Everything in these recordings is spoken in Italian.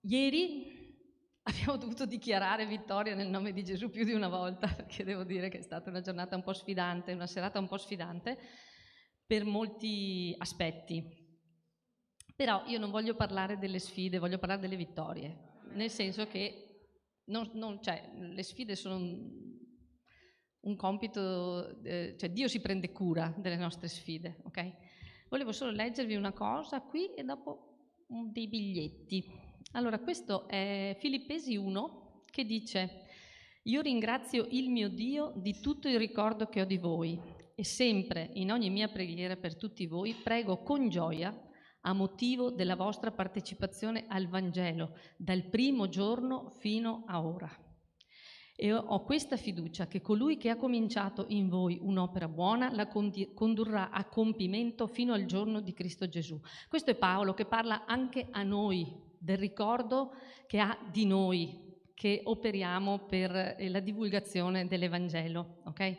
Ieri abbiamo dovuto dichiarare vittoria nel nome di Gesù più di una volta, perché devo dire che è stata una giornata un po' sfidante, una serata un po' sfidante per molti aspetti. Però io non voglio parlare delle sfide, voglio parlare delle vittorie, nel senso che le sfide sono un compito, cioè Dio si prende cura delle nostre sfide, ok? Volevo solo leggervi una cosa qui e dopo dei biglietti. Allora, questo è Filippesi 1 che dice: io ringrazio il mio Dio di tutto il ricordo che ho di voi e sempre in ogni mia preghiera per tutti voi prego con gioia a motivo della vostra partecipazione al Vangelo dal primo giorno fino a ora. E ho questa fiducia che colui che ha cominciato in voi un'opera buona la condurrà a compimento fino al giorno di Cristo Gesù. Questo è Paolo che parla anche a noi del ricordo che ha di noi, che operiamo per la divulgazione dell'Evangelo, ok?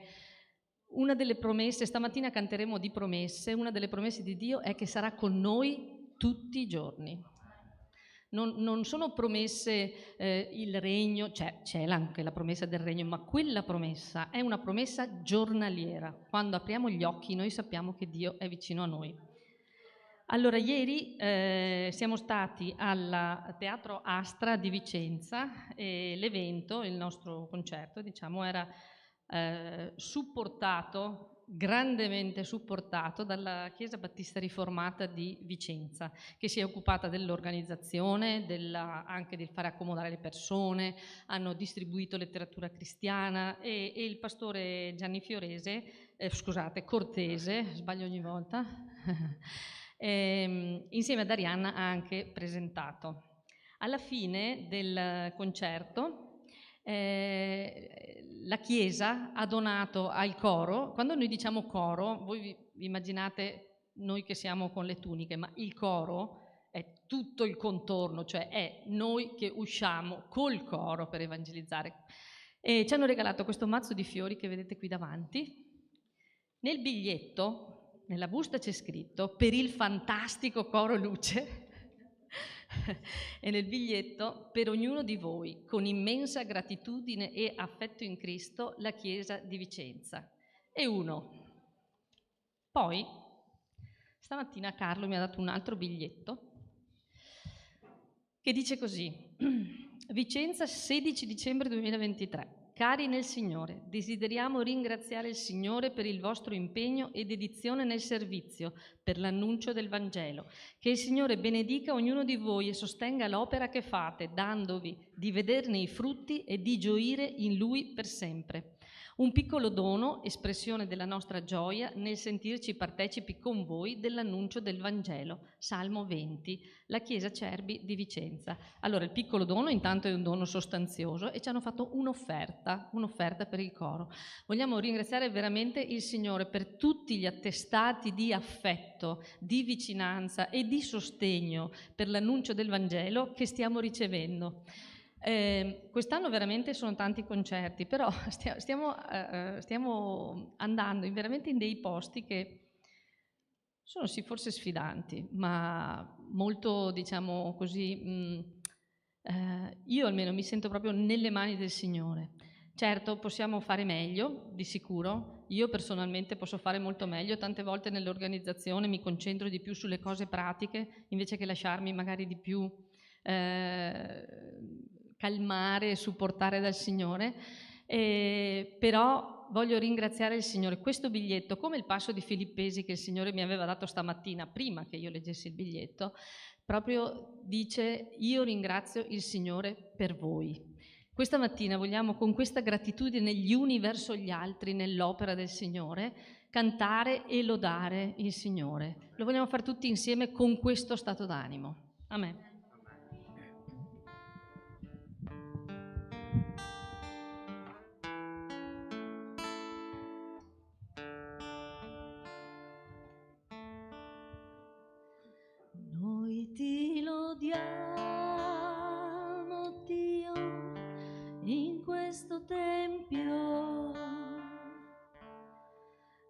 Una delle promesse, stamattina canteremo di promesse, una delle promesse di Dio è che sarà con noi tutti i giorni. Non sono promesse il regno, c'è anche la promessa del regno, ma quella promessa è una promessa giornaliera. Quando apriamo gli occhi noi sappiamo che Dio è vicino a noi. Allora, ieri siamo stati al Teatro Astra di Vicenza e l'evento, il nostro concerto, diciamo, era grandemente supportato dalla Chiesa Battista Riformata di Vicenza, che si è occupata dell'organizzazione, anche del fare accomodare le persone, hanno distribuito letteratura cristiana e il pastore Gianni Cortese, sbaglio ogni volta, insieme ad Arianna ha anche presentato. Alla fine del concerto la Chiesa ha donato al coro. Quando noi diciamo coro, voi vi immaginate noi che siamo con le tuniche, ma il coro è tutto il contorno, cioè è noi che usciamo col coro per evangelizzare. E ci hanno regalato questo mazzo di fiori che vedete qui davanti. Nel biglietto, nella busta c'è scritto: per il fantastico coro luce. E nel biglietto: per ognuno di voi, con immensa gratitudine e affetto in Cristo, la Chiesa di Vicenza. E uno. Poi, stamattina Carlo mi ha dato un altro biglietto che dice così: Vicenza, 16 dicembre 2023. Cari nel Signore, desideriamo ringraziare il Signore per il vostro impegno e dedizione nel servizio, per l'annuncio del Vangelo. Che il Signore benedica ognuno di voi e sostenga l'opera che fate, dandovi di vederne i frutti e di gioire in Lui per sempre. Un piccolo dono, espressione della nostra gioia nel sentirci partecipi con voi dell'annuncio del Vangelo. Salmo 20, la Chiesa Cerbi di Vicenza. Allora, il piccolo dono intanto è un dono sostanzioso e ci hanno fatto un'offerta per il coro. Vogliamo ringraziare veramente il Signore per tutti gli attestati di affetto, di vicinanza e di sostegno per l'annuncio del Vangelo che stiamo ricevendo. Quest'anno veramente sono tanti concerti, però stiamo andando veramente in dei posti che sono sì forse sfidanti, ma molto, diciamo così, io almeno mi sento proprio nelle mani del Signore. Certo, possiamo fare meglio, di sicuro. Io personalmente posso fare molto meglio. Tante volte nell'organizzazione mi concentro di più sulle cose pratiche, invece che lasciarmi magari di più calmare e supportare dal Signore. Però voglio ringraziare il Signore. Questo biglietto, come il passo di Filippesi che il Signore mi aveva dato stamattina, prima che io leggessi il biglietto, proprio dice: io ringrazio il Signore per voi. Questa mattina vogliamo, con questa gratitudine gli uni verso gli altri nell'opera del Signore, cantare e lodare il Signore. Lo vogliamo fare tutti insieme con questo stato d'animo. Amen. Noi ti lodiamo, Dio, in questo tempio.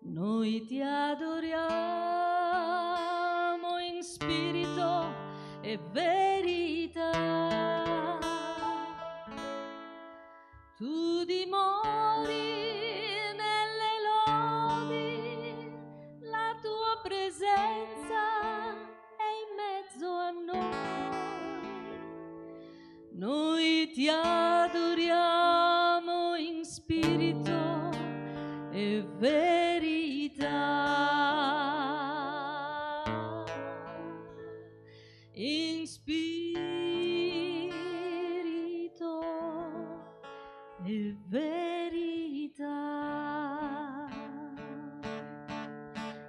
Noi ti adoriamo in spirito e verità. Tu dimori nelle lodi, la tua presenza è in mezzo a noi. Noi ti adoriamo in spirito e verità. In spirito e verità.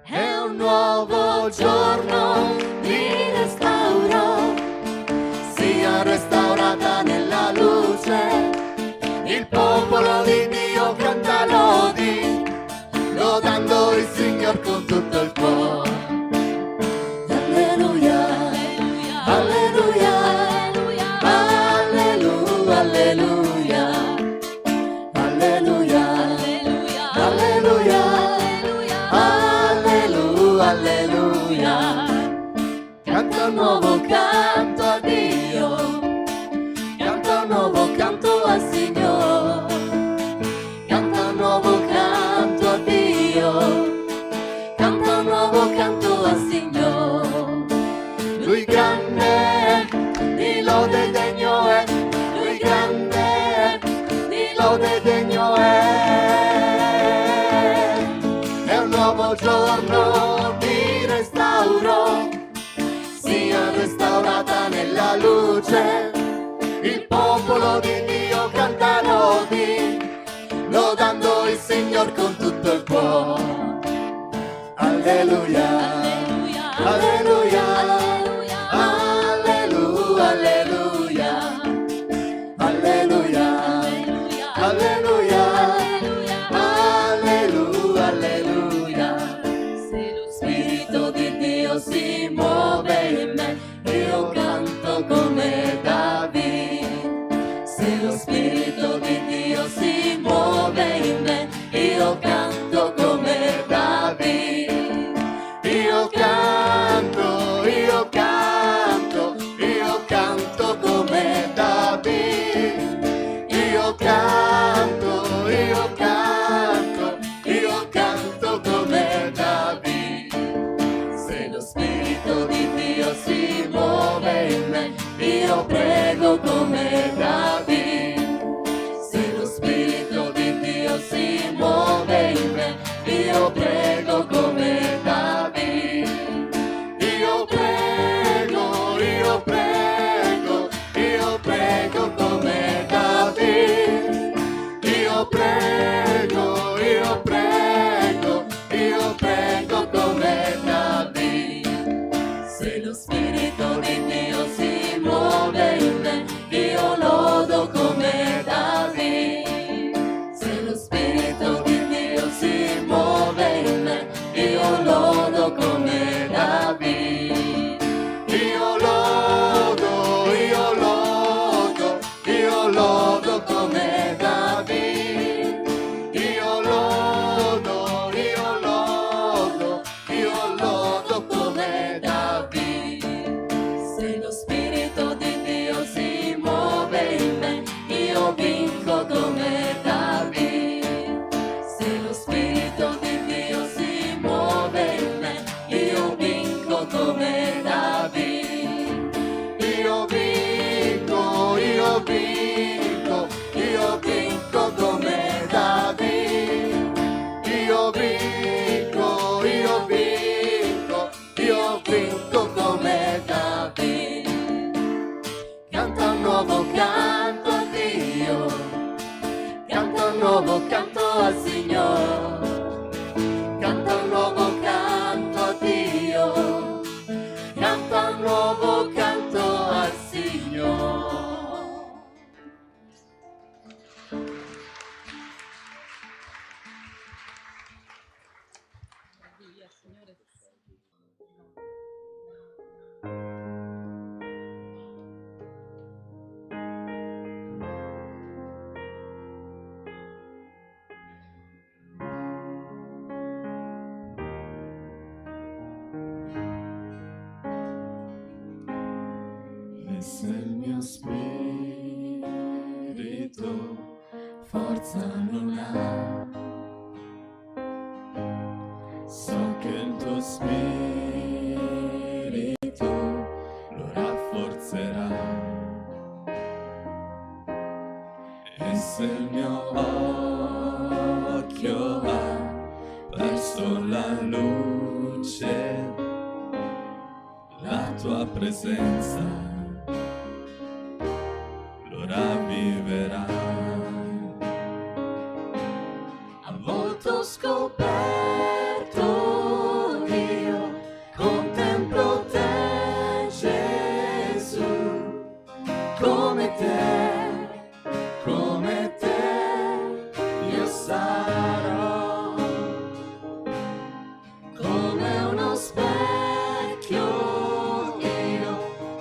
È un nuovo giorno di restauro, sia restaurata nella luce. Il popolo di Dio canta lodi, lodando il Signor con tutto il cuore. Alleluia, alleluia, alleluia, alleluia, alleluia, alleluia, alleluia, alleluia. Canta un nuovo canto a Dio, canta un nuovo canto al Signore, canta un nuovo canto a Dio, canta un nuovo canto al Signore. Lui grande, di lode degno è, lui grande, di lode degno è un nuovo giorno di restauro, sia restaurata nella luce. Il popolo di Dio canta lodi, lodando il Signor con tutto il cuore. Alleluia, alleluia, alleluia, alleluia, alleluia, alleluia, alleluia, alleluia. Se lo Spirito di Dio si muove in me, io canto come Davide. Se lo Spirito di Dio si muove in me, io canto come Davide. Io canto, io canto, io canto come Davide. Io canto, io canto, io canto come Davide. Se lo Spirito di Dio si muove in me, io prego come Davide. Se lo Spirito di Dio si muove in me, io prego come Davide. Io prego, io prego, io prego come Davide. Io prego, io prego, io prego come Davide. Se lo Spirito di Dio si muove in me, io lodo come Davide. Se lo Spirito di Dio si muove in me, io lodo come Davide. Io lodo, io lodo, io lodo come Davide. Io lodo, io lodo, io lodo come Davide. Se lo Spirito di Dio si muove in me, io vinco come Davide. Se lo Spirito di Dio si muove in me, io vinco come Davide. Io vinco, io vinco, io vinco come Davide. Io vinco, io vinco, io vinco come Davide. Canta un nuovo canto a Dio, canta un nuovo canto al Signore, canta un nuovo canto a Dio, canta un nuovo canto al Signore. spirito forza non ha. So che il tuo spirito lo rafforzerà. E se il mio occhio ha perso la luce, la tua presenza lo ravviverà. A volto scoperto io contemplo te, Gesù, come te io sarò, come uno specchio io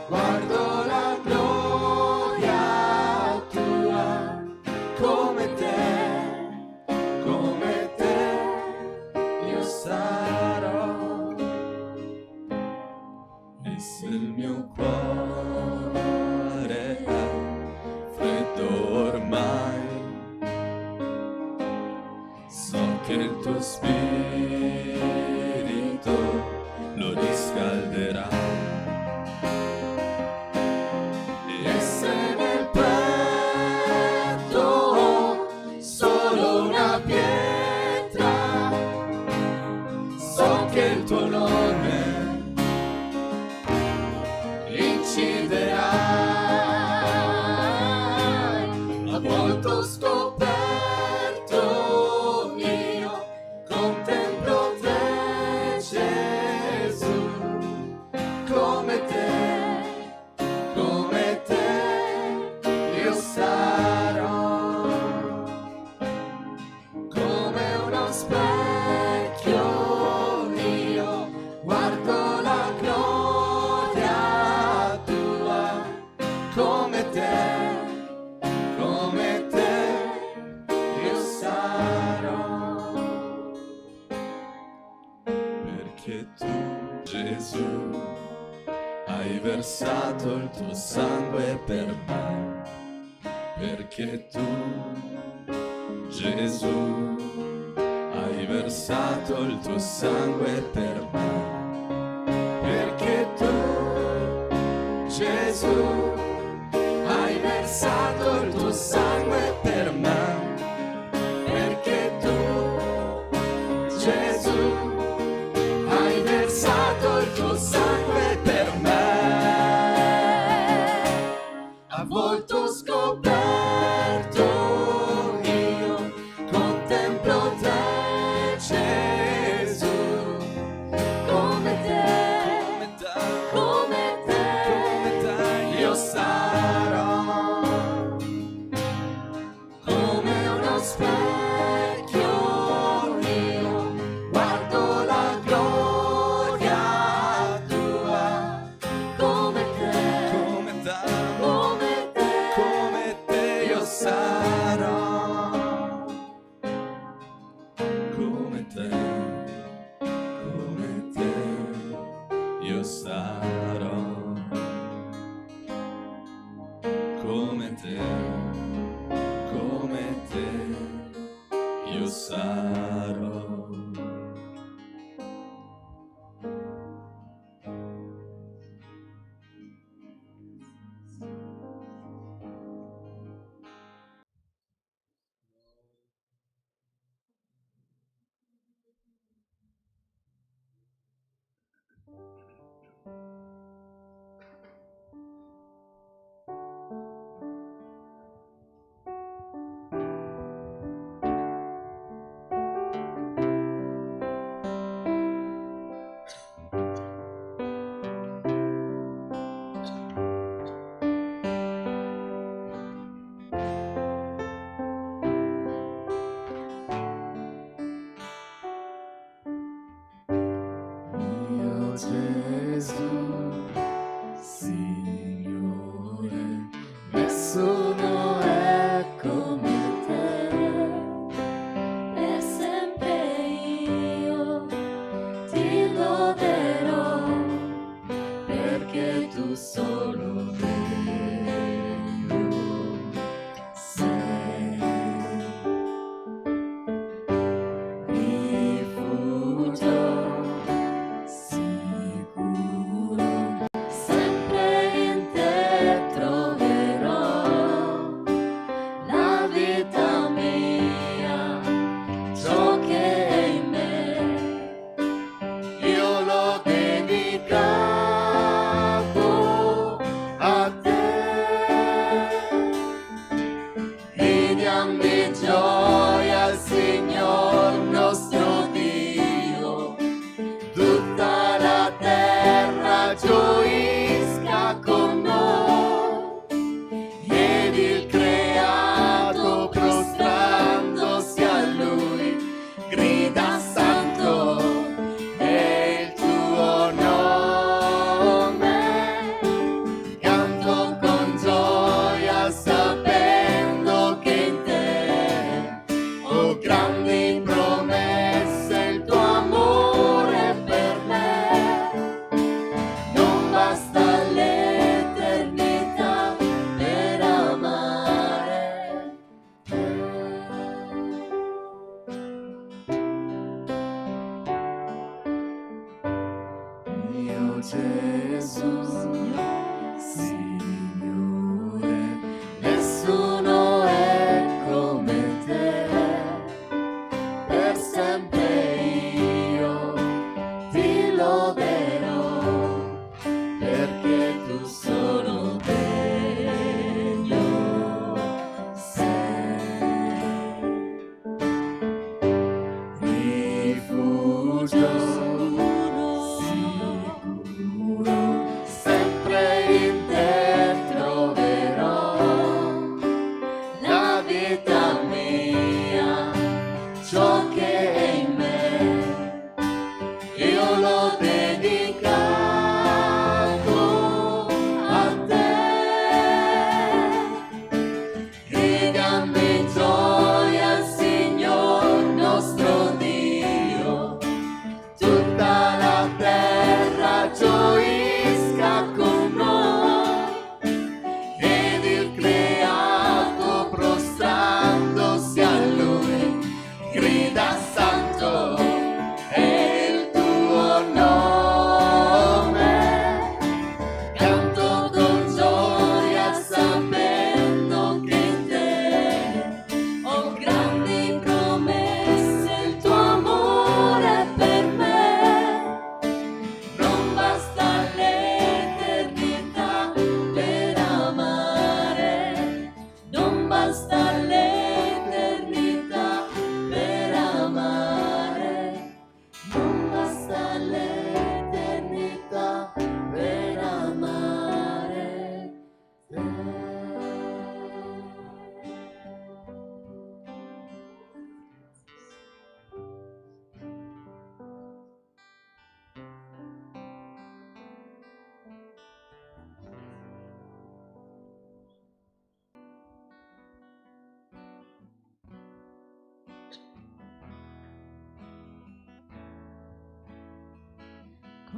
guardo la gloria tua, come te io sarò. E se il mio cuore è freddo ormai, so che il tuo spirito lo riscalderà. E se nel petto ho solo una pietra, so che il tuo nome inciderà. A volto scoperto io contemplo te, Gesù, come te io sarò, come uno specchio io guardo la gloria tua, come te io sarò. Perché tu, Gesù, hai versato il tuo sangue per me. Perché tu, Gesù, hai versato il tuo sangue per me. Perché tu, Gesù, hai versato il tuo sangue per me. Perché tu, Gesù, hai versato il tuo sangue per me. A volto scoperto io contemplo te, Gesù, come te io sarò, come uno specchio io guardo la gloria tua, come te io sarò, come te io sarò, come te io sarò. Gesù, Signore, nessuno è come te, per sempre io ti loderò, perché tu solo devi Oh Gesù, Signore, nessuno è come te, per sempre io ti loderò, perché tu solo degno sei. Rifugio sicuro, sempre in te troverò la vita mia, ciò che è in me, io l'ho dedicato a te. Gridiamo in gioia al Signor nostro Dio, tutta la terra gioisca con noi, ed il creato prostrandosi a Lui grida santo è il tuo nome. Canto con gioia sapendo che in te ho grandi promesse, il tuo amore per me. Non basta l'eternità per amare, non basta l'eternità per amare, non basta l'eternità per amare te.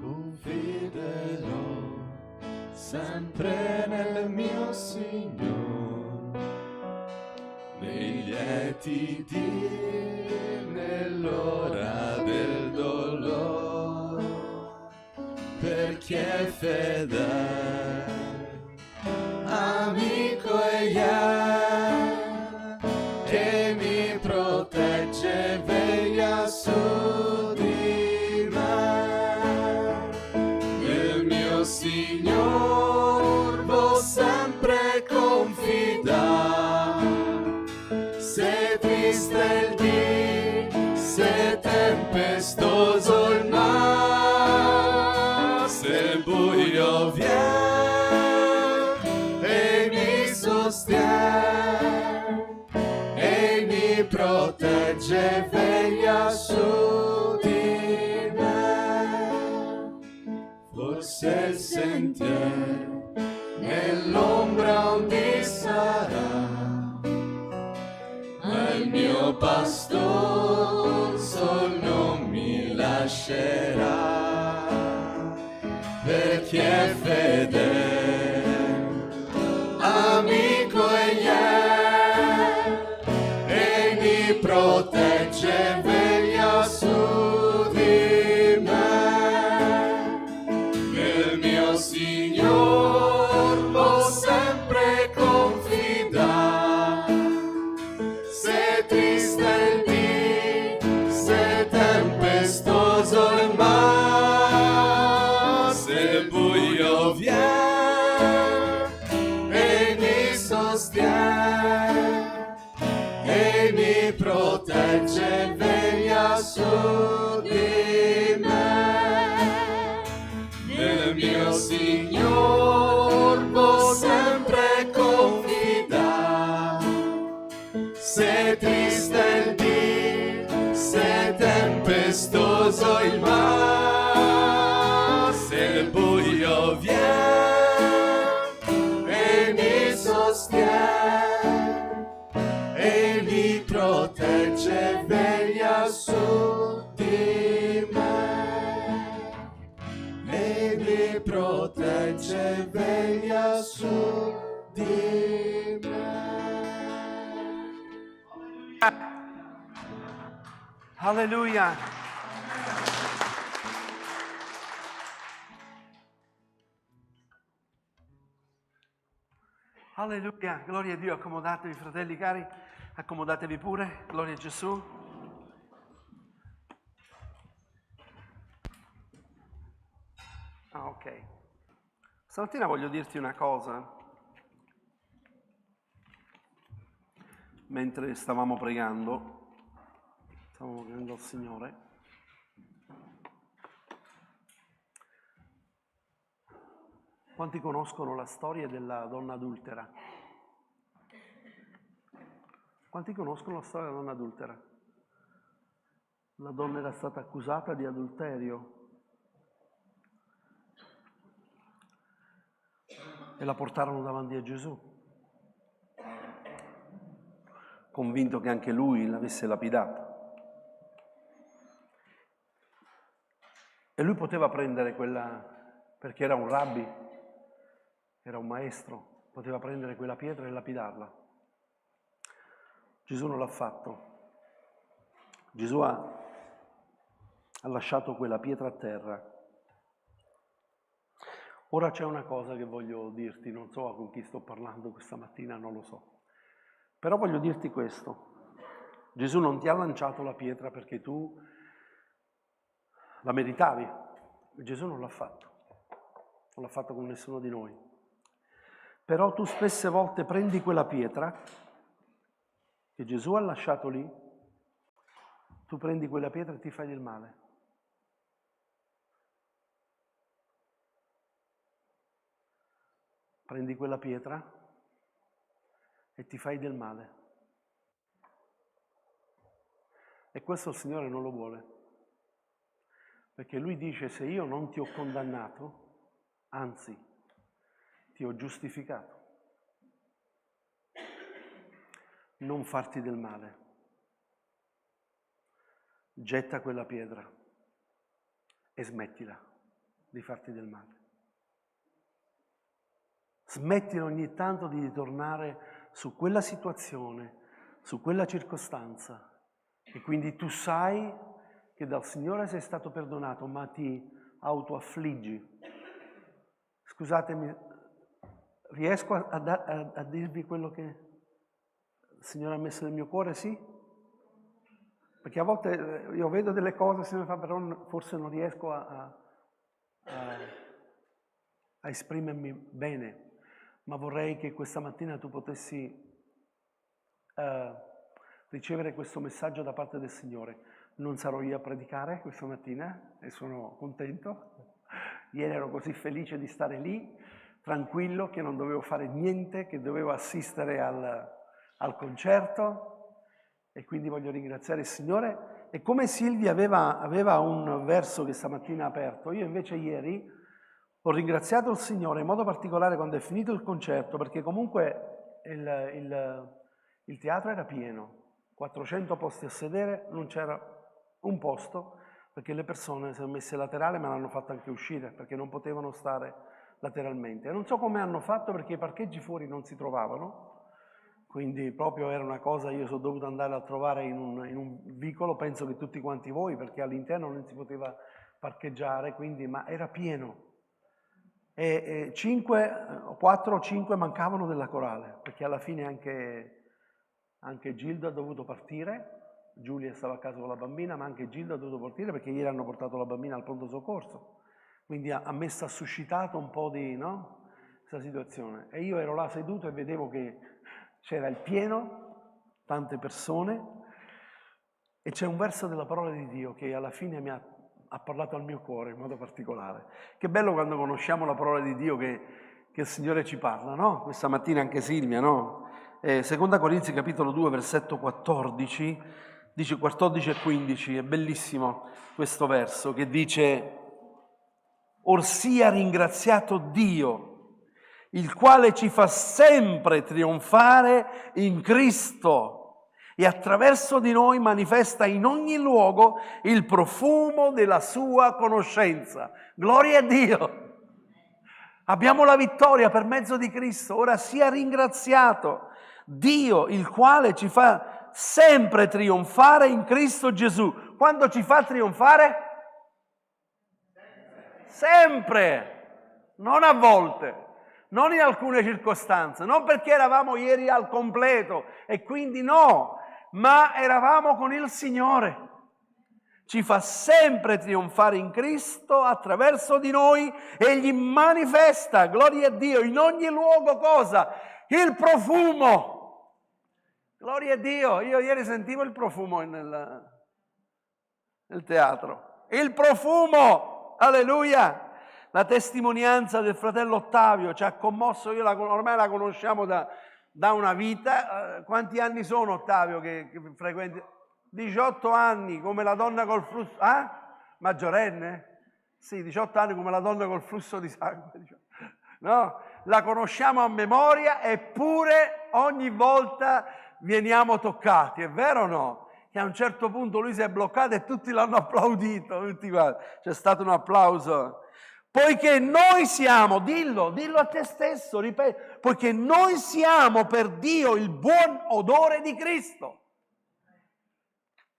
Confiderò sempre nel mio Signore, nei lieti dì, nell'ora del dolore, per chi è fedele, amico che mi protegge, veglia su di me. Nel mio Signor vo sempre confidare, se triste il dì, se tempestoso il mar, se buio viene e mi sostiene e mi protegge, veglia su di me. Forse il sentiero nell'ombra onde sarà, ma il mio pastore sol non mi lascerà, per chi è fedele, amico e mi protegge, veglia su di me. Nel mio Signor vo sempre confidare, se triste il dì, se tempestoso il mar, se buio viene e mi sostiene e mi protegge, veglia su di me. Nel mio Signor vo sempre confidare, se triste il dì, se tempestoso il mar, se il buio viene e mi sostiene e mi protegge, veglia su di me. E mi protegge, veglia su di me. Alleluia. Alleluia, gloria a Dio, accomodatevi fratelli cari, accomodatevi pure, gloria a Gesù. Ok. Stamattina voglio dirti una cosa. Mentre stavamo pregando al Signore, quanti conoscono la storia della donna adultera? Quanti conoscono la storia della donna adultera? La donna era stata accusata di adulterio e la portarono davanti a Gesù, convinto che anche lui l'avesse lapidata. E lui poteva prendere quella, perché era un rabbi, era un maestro, poteva prendere quella pietra e lapidarla. Gesù non l'ha fatto. Gesù ha lasciato quella pietra a terra. Ora c'è una cosa che voglio dirti, non so con chi sto parlando questa mattina, non lo so. Però voglio dirti questo. Gesù non ti ha lanciato la pietra perché tu la meritavi. Gesù non l'ha fatto. Non l'ha fatto con nessuno di noi. Però tu spesse volte prendi quella pietra che Gesù ha lasciato lì, tu prendi quella pietra e ti fai del male. Prendi quella pietra e ti fai del male. E questo il Signore non lo vuole. Perché Lui dice: se io non ti ho condannato, anzi, ti ho giustificato. Non farti del male. Getta quella pietra e smettila di farti del male. Smettila ogni tanto di ritornare su quella situazione, su quella circostanza, e quindi tu sai che dal Signore sei stato perdonato, ma ti autoaffliggi. Scusatemi, riesco a dirvi quello che il Signore ha messo nel mio cuore? Sì? Perché a volte io vedo delle cose, se mi fa, però forse non riesco a esprimermi bene. Ma vorrei che questa mattina tu potessi ricevere questo messaggio da parte del Signore. Non sarò io a predicare questa mattina e sono contento. Ieri ero così felice di stare lì, tranquillo, che non dovevo fare niente, che dovevo assistere al concerto, e quindi voglio ringraziare il Signore. E come Silvia aveva un verso che stamattina ha aperto, io invece ieri ho ringraziato il Signore in modo particolare quando è finito il concerto, perché comunque il teatro era pieno, 400 posti a sedere, non c'era un posto, perché le persone si sono messe laterali, ma l'hanno fatto anche uscire, perché non potevano stare lateralmente. E non so come hanno fatto, perché i parcheggi fuori non si trovavano, quindi proprio era una cosa, io sono dovuto andare a trovare in un vicolo, penso che tutti quanti voi, perché all'interno non si poteva parcheggiare, quindi, ma era pieno. E 4 o 5 mancavano della corale, perché alla fine anche Gildo ha dovuto partire. Giulia stava a casa con la bambina, ma anche Gildo ha dovuto partire perché ieri hanno portato la bambina al pronto soccorso. Quindi a me sta suscitato un po' di, no? Questa situazione. E io ero là seduto e vedevo che c'era il pieno, tante persone, e c'è un verso della parola di Dio che alla fine mi ha parlato al mio cuore in modo particolare. Che bello quando conosciamo la parola di Dio che il Signore ci parla, no? Questa mattina anche Silvia, no? Seconda Corinzi capitolo 2 versetto 14, dice 14 e 15, è bellissimo questo verso che dice: or sia ringraziato Dio, il quale ci fa sempre trionfare in Cristo e attraverso di noi manifesta in ogni luogo il profumo della sua conoscenza. Gloria a Dio! Abbiamo la vittoria per mezzo di Cristo. Ora sia ringraziato Dio, il quale ci fa sempre trionfare in Cristo Gesù. Quando ci fa trionfare? Sempre, non a volte. non in alcune circostanze, non perché eravamo ieri al completo e quindi no, ma eravamo con il Signore. Ci fa sempre trionfare in Cristo attraverso di noi, egli manifesta, gloria a Dio, in ogni luogo cosa? Il profumo. Gloria a Dio, io ieri sentivo il profumo nel teatro. Il profumo, alleluia. La testimonianza del fratello Ottavio ci ha commosso, ormai la conosciamo da una vita. Quanti anni sono, Ottavio, che frequenti? 18 anni, come la donna col flusso... Maggiorenne? Sì, 18 anni come la donna col flusso di sangue. No? La conosciamo a memoria, eppure ogni volta veniamo toccati, è vero o no? Che a un certo punto lui si è bloccato e tutti l'hanno applaudito, tutti quanti. C'è stato un applauso. Poiché noi siamo, dillo a te stesso, ripeto, poiché noi siamo per Dio il buon odore di Cristo.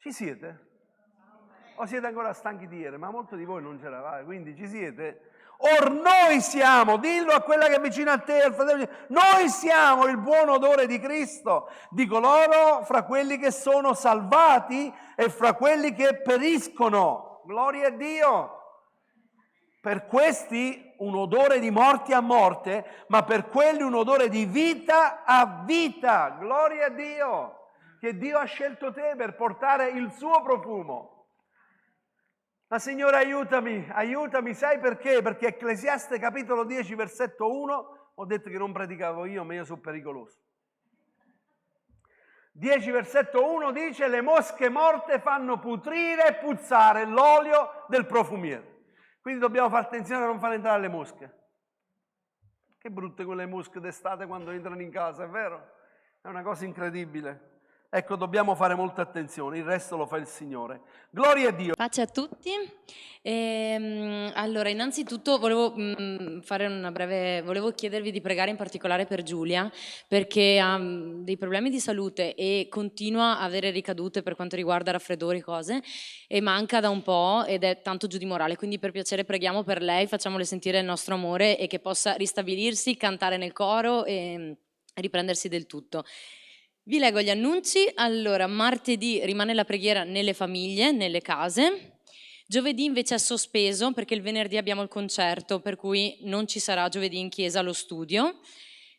Ci siete? O siete ancora stanchi di ieri? Ma molti di voi non c'eravate, quindi ci siete? Or noi siamo, dillo a quella che è vicino a te, al fratello, noi siamo il buon odore di Cristo, di coloro fra quelli che sono salvati e fra quelli che periscono. Gloria a Dio! Per questi un odore di morte a morte, ma per quelli un odore di vita a vita. Gloria a Dio! Che Dio ha scelto te per portare il suo profumo. Ma Signore aiutami, sai perché? Perché Ecclesiaste capitolo 10 versetto 1, ho detto che non predicavo io, ma io sono pericoloso. 10 versetto 1 dice: le mosche morte fanno putrire e puzzare l'olio del profumiere. Quindi dobbiamo fare attenzione a non far entrare le mosche. Che brutte quelle mosche d'estate quando entrano in casa, è vero? È una cosa incredibile. Ecco, dobbiamo fare molta attenzione, il resto lo fa il Signore. Gloria a Dio. Pace a tutti. Allora, innanzitutto volevo chiedervi di pregare in particolare per Giulia, perché ha dei problemi di salute e continua a avere ricadute per quanto riguarda raffreddori, cose, e manca da un po' ed è tanto giù di morale, quindi per piacere preghiamo per lei, facciamole sentire il nostro amore e che possa ristabilirsi, cantare nel coro e riprendersi del tutto. Vi leggo gli annunci. Allora, martedì rimane la preghiera nelle famiglie, nelle case. Giovedì invece è sospeso perché il venerdì abbiamo il concerto, per cui non ci sarà giovedì in chiesa allo studio.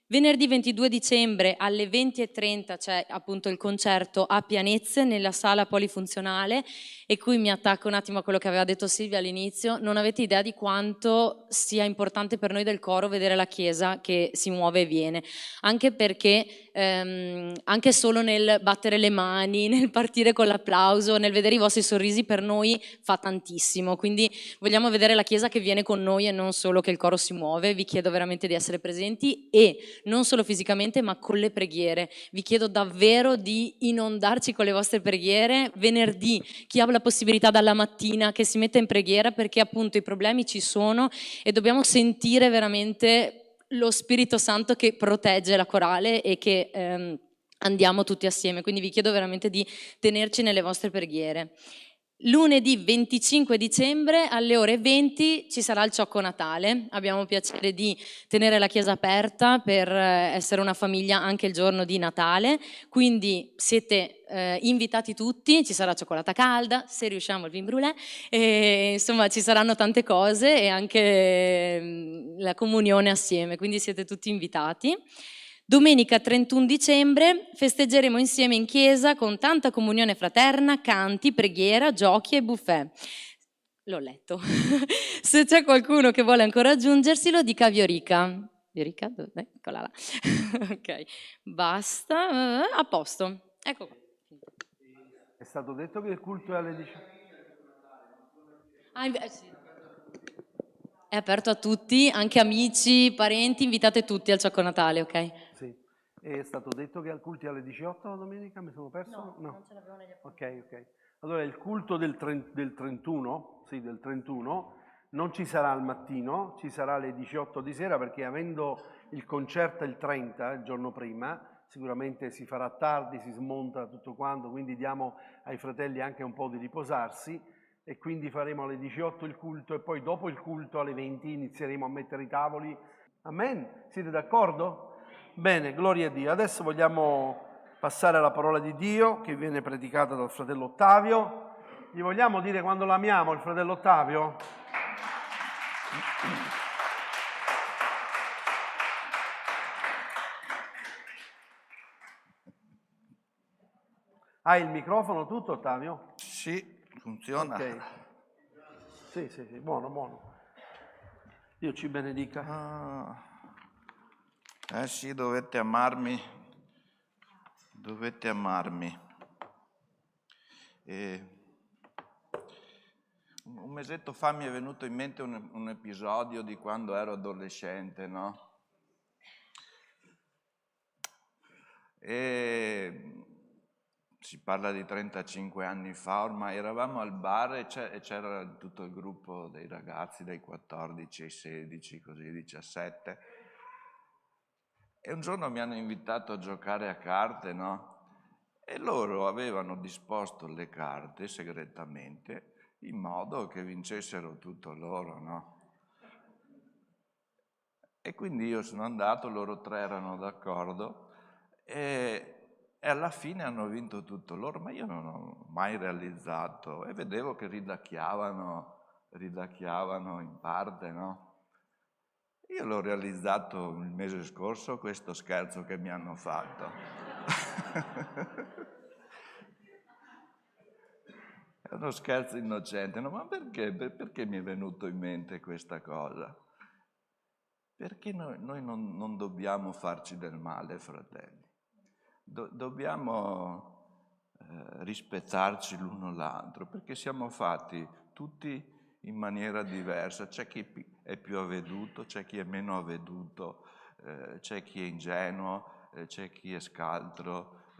Venerdì 22 dicembre alle 20:30 c'è appunto il concerto a Pianezze nella sala polifunzionale, e qui mi attacco un attimo a quello che aveva detto Silvia all'inizio. Non avete idea di quanto sia importante per noi del coro vedere la chiesa che si muove e viene, anche perché anche solo nel battere le mani, nel partire con l'applauso, nel vedere i vostri sorrisi per noi fa tantissimo, quindi vogliamo vedere la chiesa che viene con noi e non solo che il coro si muove. Vi chiedo veramente di essere presenti, e non solo fisicamente ma con le preghiere. Vi chiedo davvero di inondarci con le vostre preghiere. Venerdì chi ha la possibilità dalla mattina che si metta in preghiera, perché appunto i problemi ci sono e dobbiamo sentire veramente lo Spirito Santo che protegge la corale e che andiamo tutti assieme, quindi vi chiedo veramente di tenerci nelle vostre preghiere. Lunedì 25 dicembre alle ore 20 ci sarà il Ciocco Natale. Abbiamo piacere di tenere la chiesa aperta per essere una famiglia anche il giorno di Natale, quindi siete invitati tutti. Ci sarà cioccolata calda, se riusciamo il vin brûlé, e insomma ci saranno tante cose e anche la comunione assieme, quindi siete tutti invitati. Domenica 31 dicembre festeggeremo insieme in chiesa con tanta comunione fraterna, canti, preghiera, giochi e buffet. L'ho letto. Se c'è qualcuno che vuole ancora aggiungersi, lo dica a Viorica. Viorica? Eccola là. Ok, basta. A posto. Ecco qua. È stato detto che il culto è alle 10. Sì. È aperto a tutti, anche amici, parenti, invitate tutti al Ciocco Natale, ok? Sì. È stato detto che al culto è alle 18 la domenica? Mi sono perso? No, non ce l'abbiamo negli appunti. Ok. Allora il culto del 31, sì, del 31, non ci sarà al mattino, ci sarà alle 18 di sera, perché avendo il concerto il 30, il giorno prima, sicuramente si farà tardi, si smonta tutto quanto, quindi diamo ai fratelli anche un po' di riposarsi. E quindi faremo alle 18 il culto e poi dopo il culto alle 20 inizieremo a mettere i tavoli Amen? Siete d'accordo? Bene, gloria a Dio. Adesso vogliamo passare alla parola di Dio che viene predicata dal fratello Ottavio. Gli vogliamo dire quando l'amiamo il fratello Ottavio? Hai il microfono tutto, Ottavio? Sì, funziona. Ok. Sì, buono. Dio ci benedica. Sì, dovete amarmi. Un mesetto fa mi è venuto in mente un episodio di quando ero adolescente, no? E si parla di 35 anni fa, ormai eravamo al bar e c'era tutto il gruppo dei ragazzi dai 14 ai 16, così 17. E un giorno mi hanno invitato a giocare a carte, no? E loro avevano disposto le carte segretamente in modo che vincessero tutto loro, no? E quindi io sono andato, loro tre erano d'accordo e alla fine hanno vinto tutto loro, ma io non ho mai realizzato e vedevo che ridacchiavano in parte, no? Io l'ho realizzato il mese scorso questo scherzo che mi hanno fatto. È uno scherzo innocente, no? Ma perché mi è venuto in mente questa cosa? Perché noi non dobbiamo farci del male, fratelli. Dobbiamo rispettarci l'uno l'altro, perché siamo fatti tutti in maniera diversa. C'è chi è più avveduto, c'è chi è meno avveduto, c'è chi è ingenuo, c'è chi è scaltro.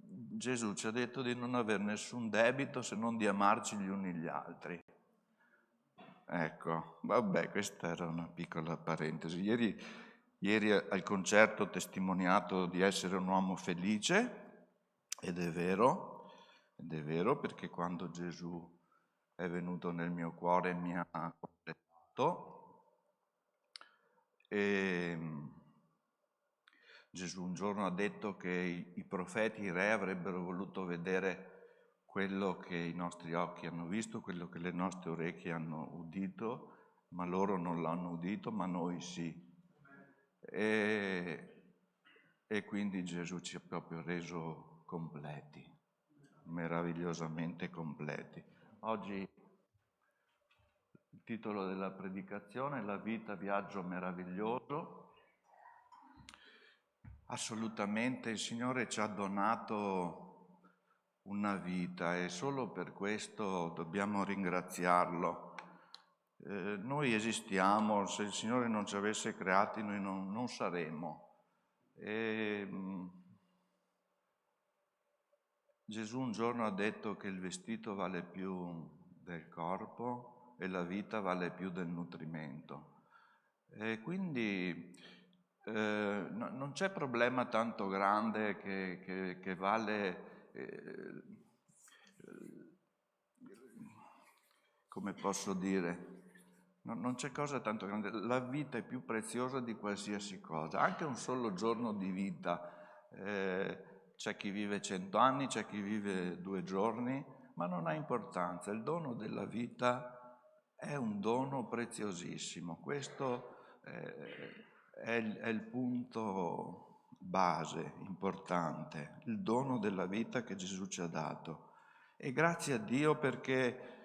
Gesù ci ha detto di non avere nessun debito se non di amarci gli uni gli altri. Ecco, vabbè, questa era una piccola parentesi. Ieri al concerto ho testimoniato di essere un uomo felice ed è vero perché quando Gesù è venuto nel mio cuore mi ha completato e Gesù un giorno ha detto che i profeti, i re avrebbero voluto vedere quello che i nostri occhi hanno visto, quello che le nostre orecchie hanno udito, ma loro non l'hanno udito, ma noi sì. E quindi Gesù ci ha proprio reso completi, meravigliosamente completi. Oggi il titolo della predicazione è La vita, viaggio meraviglioso. Assolutamente il Signore ci ha donato una vita e solo per questo dobbiamo ringraziarlo. Noi esistiamo, se il Signore non ci avesse creati noi non saremmo. Gesù un giorno ha detto che il vestito vale più del corpo e la vita vale più del nutrimento. E quindi non c'è problema tanto grande che vale, come posso dire, non c'è cosa tanto grande. La vita è più preziosa di qualsiasi cosa, anche un solo giorno di vita. C'è chi vive 100 anni, c'è chi vive 2 giorni, ma non ha importanza. Il dono della vita è un dono preziosissimo. Questo è il punto base, importante, il dono della vita che Gesù ci ha dato. E grazie a Dio perché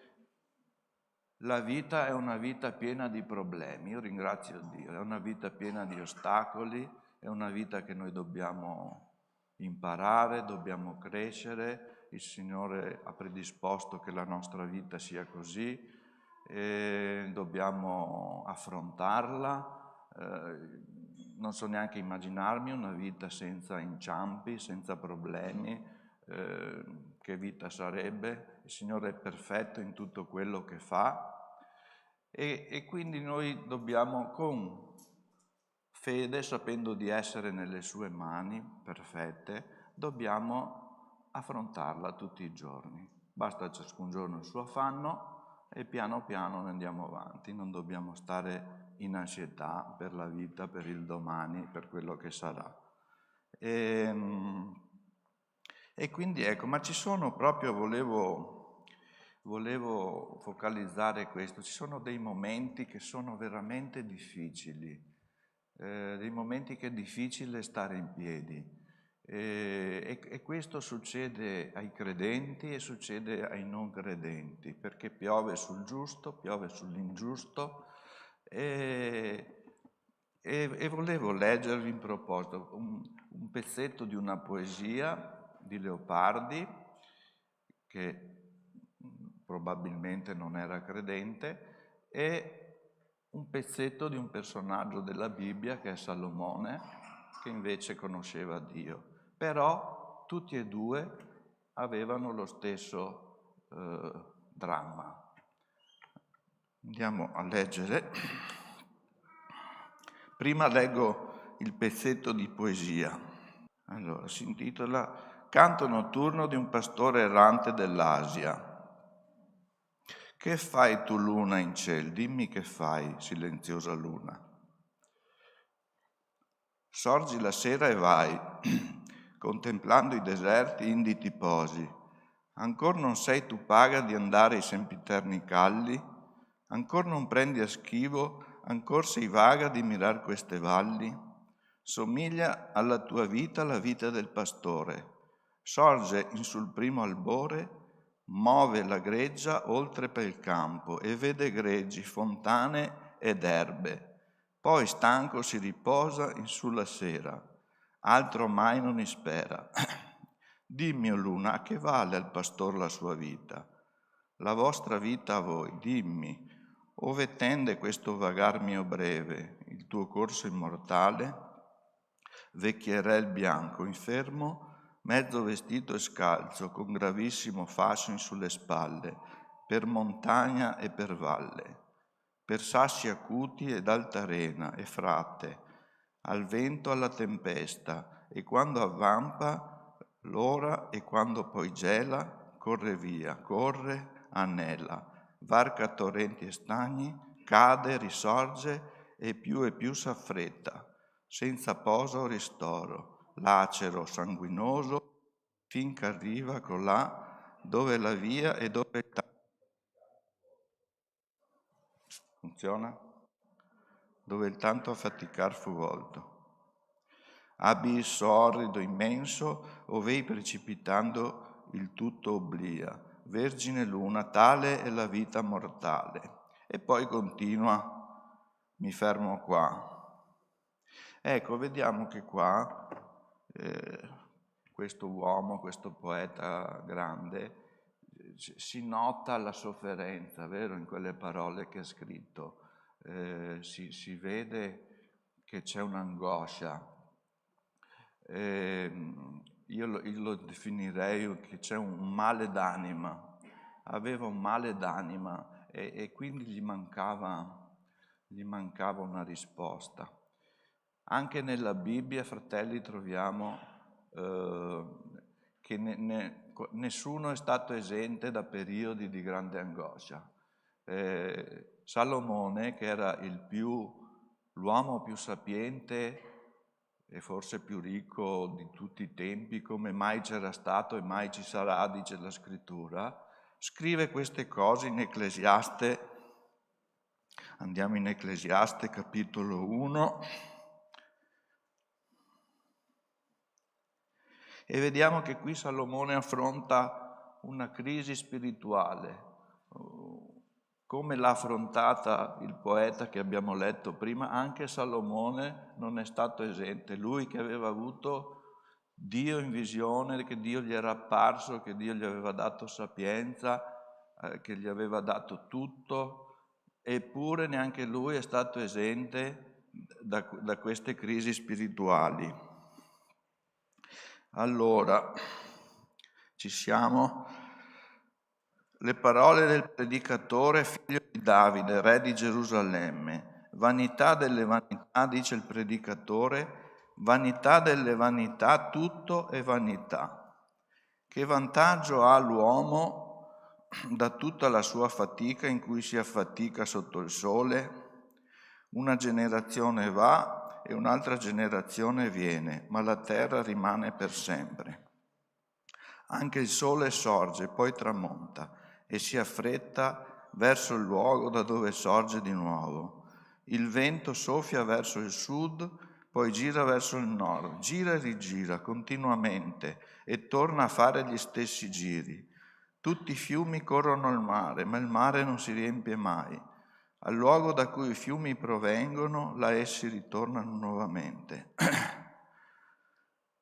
la vita è una vita piena di problemi. Io ringrazio Dio, è una vita piena di ostacoli, è una vita che noi dobbiamo imparare, dobbiamo crescere. Il Signore ha predisposto che la nostra vita sia così e dobbiamo affrontarla. Non so neanche immaginarmi una vita senza inciampi, senza problemi, che vita sarebbe? Il Signore è perfetto in tutto quello che fa e quindi noi dobbiamo con fede, sapendo di essere nelle sue mani perfette, dobbiamo affrontarla tutti i giorni. Basta ciascun giorno il suo affanno e piano piano ne andiamo avanti, non dobbiamo stare in ansietà per la vita, per il domani, per quello che sarà. E quindi ecco, ma ci sono proprio, volevo focalizzare questo, ci sono dei momenti che sono veramente difficili, dei momenti che è difficile stare in piedi. E questo succede ai credenti e succede ai non credenti, perché piove sul giusto, piove sull'ingiusto, e volevo leggervi in proposito un pezzetto di una poesia di Leopardi, che probabilmente non era credente, e un pezzetto di un personaggio della Bibbia che è Salomone, che invece conosceva Dio. Però tutti e due avevano lo stesso dramma. Andiamo a leggere. Prima leggo il pezzetto di poesia. Allora, si intitola Canto notturno di un pastore errante dell'Asia. Che fai tu, luna in ciel? Dimmi che fai, silenziosa luna. Sorgi la sera e vai, contemplando i deserti indi ti posi. Ancor non sei tu paga di andare ai sempiterni calli? Ancor non prendi a schivo, ancor sei vaga di mirar queste valli? Somiglia alla tua vita la vita del pastore. Sorge in sul primo albore, muove la greggia oltre per il campo e vede greggi, fontane ed erbe. Poi stanco si riposa in sulla sera, altro mai non ispera. Dimmi, o luna, a che vale al pastor la sua vita? La vostra vita a voi, dimmi, ove tende questo vagar mio breve, il tuo corso immortale? Vecchierel bianco, infermo, mezzo vestito e scalzo, con gravissimo fascio sulle spalle, per montagna e per valle, per sassi acuti ed altarena e fratte, al vento, alla tempesta, e quando avvampa l'ora e quando poi gela, corre via, corre, anela, varca torrenti e stagni, cade, risorge e più s'affretta, senza posa o ristoro, lacero, sanguinoso, finché arriva colà dove la via e dove il funziona? Dove il tanto affaticar fu volto. Abisso orrido immenso, ov'ei precipitando il tutto obblia, vergine luna, tale è la vita mortale. E poi continua, mi fermo qua. Ecco, vediamo che qua questo uomo, questo poeta grande, si nota la sofferenza, vero, in quelle parole che ha scritto. Si vede che c'è un'angoscia. Io lo definirei che c'è un male d'anima. Aveva un male d'anima e quindi gli mancava una risposta. Anche nella Bibbia, fratelli, troviamo che nessuno è stato esente da periodi di grande angoscia. Salomone, che era l'uomo più sapiente e forse più ricco di tutti i tempi, come mai c'era stato e mai ci sarà, dice la Scrittura, scrive queste cose in Ecclesiaste. Andiamo in Ecclesiaste, capitolo 1. E vediamo che qui Salomone affronta una crisi spirituale. Come l'ha affrontata il poeta che abbiamo letto prima, anche Salomone non è stato esente. Lui che aveva avuto Dio in visione, che Dio gli era apparso, che Dio gli aveva dato sapienza, che gli aveva dato tutto, eppure neanche lui è stato esente da queste crisi spirituali. Allora, ci siamo. Le parole del predicatore, figlio di Davide, re di Gerusalemme. Vanità delle vanità, dice il predicatore, vanità delle vanità, tutto è vanità. Che vantaggio ha l'uomo da tutta la sua fatica in cui si affatica sotto il sole? Una generazione va e un'altra generazione viene, ma la terra rimane per sempre. Anche il sole sorge, poi tramonta e si affretta verso il luogo da dove sorge di nuovo. Il vento soffia verso il sud, poi gira verso il nord, gira e rigira continuamente e torna a fare gli stessi giri. Tutti i fiumi corrono al mare, ma il mare non si riempie mai. Al luogo da cui i fiumi provengono, là essi ritornano nuovamente.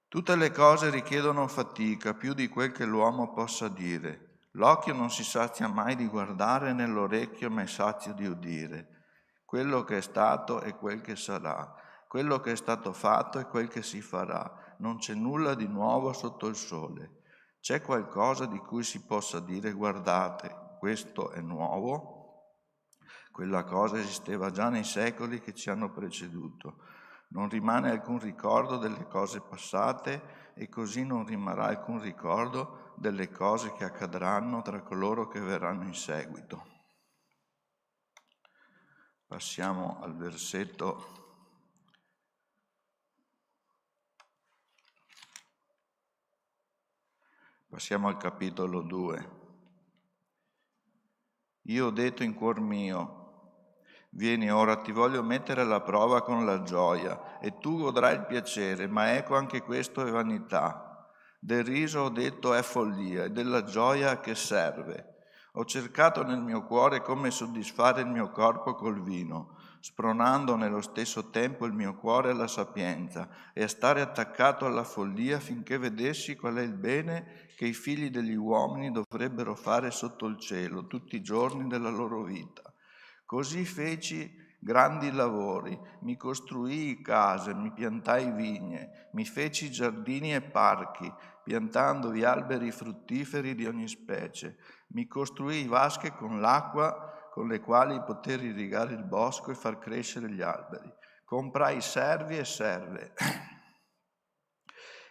Tutte le cose richiedono fatica, più di quel che l'uomo possa dire. L'occhio non si sazia mai di guardare, né l'orecchio mai sazio di udire. Quello che è stato è quel che sarà, quello che è stato fatto è quel che si farà. Non c'è nulla di nuovo sotto il sole. C'è qualcosa di cui si possa dire: guardate, questo è nuovo? Quella cosa esisteva già nei secoli che ci hanno preceduto. Non rimane alcun ricordo delle cose passate e così non rimarrà alcun ricordo delle cose che accadranno tra coloro che verranno in seguito. Passiamo al versetto Passiamo al capitolo 2. Io ho detto in cuor mio: vieni ora, ti voglio mettere alla prova con la gioia, e tu godrai il piacere, ma ecco anche questo è vanità. Del riso ho detto è follia, e della gioia a che serve? Ho cercato nel mio cuore come soddisfare il mio corpo col vino, spronando nello stesso tempo il mio cuore alla sapienza e a stare attaccato alla follia finché vedessi qual è il bene che i figli degli uomini dovrebbero fare sotto il cielo tutti i giorni della loro vita. Così feci grandi lavori, mi costruii case, mi piantai vigne, mi feci giardini e parchi, piantandovi alberi fruttiferi di ogni specie. Mi costruii vasche con l'acqua con le quali poter irrigare il bosco e far crescere gli alberi. Comprai servi e serve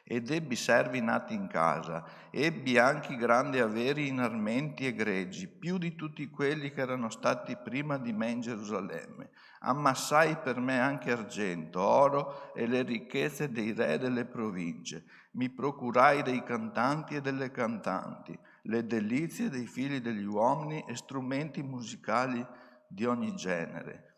ed ebbi servi nati in casa. Ebbi anche grandi averi in armenti e greggi, più di tutti quelli che erano stati prima di me in Gerusalemme. Ammassai per me anche argento, oro e le ricchezze dei re delle province. Mi procurai dei cantanti e delle cantanti, le delizie dei figli degli uomini e strumenti musicali di ogni genere.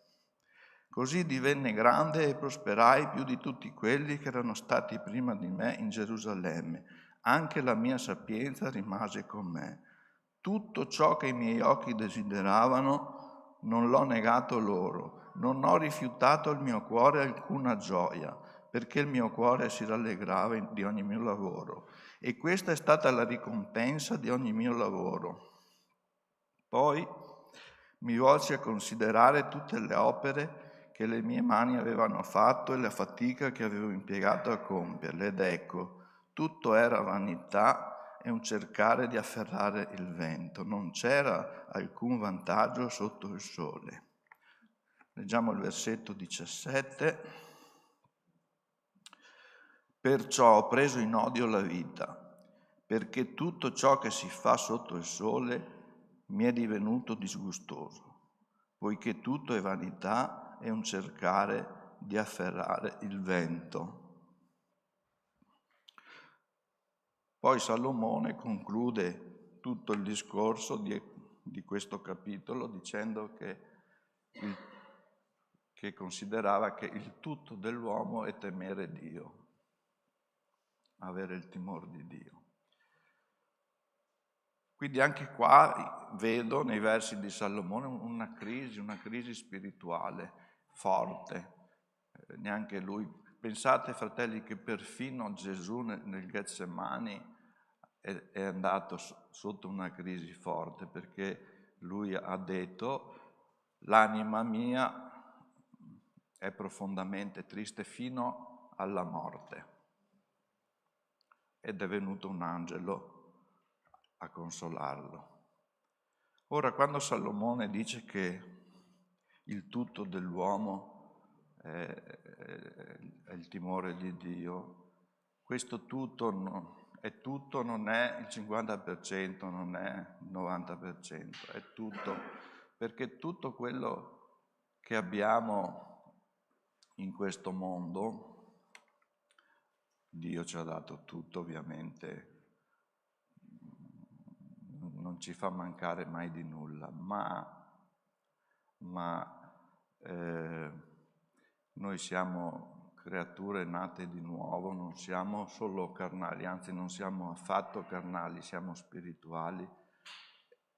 Così divenne grande e prosperai più di tutti quelli che erano stati prima di me in Gerusalemme. Anche la mia sapienza rimase con me. Tutto ciò che i miei occhi desideravano non l'ho negato loro. Non ho rifiutato al mio cuore alcuna gioia, perché il mio cuore si rallegrava di ogni mio lavoro. E questa è stata la ricompensa di ogni mio lavoro. Poi mi volsi a considerare tutte le opere che le mie mani avevano fatto e la fatica che avevo impiegato a compierle, ed ecco, tutto era vanità e un cercare di afferrare il vento. Non c'era alcun vantaggio sotto il sole. Leggiamo il versetto 17. Perciò ho preso in odio la vita, perché tutto ciò che si fa sotto il sole mi è divenuto disgustoso, poiché tutto è vanità e un cercare di afferrare il vento. Poi Salomone conclude tutto il discorso di questo capitolo dicendo che considerava che il tutto dell'uomo è temere Dio, avere il timore di Dio. Quindi anche qua vedo nei versi di Salomone una crisi spirituale forte. Neanche lui. Pensate, fratelli, che perfino Gesù nel Getsemani è andato sotto una crisi forte, perché lui ha detto: l'anima mia è profondamente triste fino alla morte. Ed è venuto un angelo a consolarlo. Ora, quando Salomone dice che il tutto dell'uomo è il timore di Dio, questo tutto è tutto, non è il 50%, non è il 90%, è tutto, perché tutto quello che abbiamo in questo mondo, Dio ci ha dato tutto, ovviamente, non ci fa mancare mai di nulla, ma noi siamo creature nate di nuovo, non siamo solo carnali, anzi non siamo affatto carnali, siamo spirituali,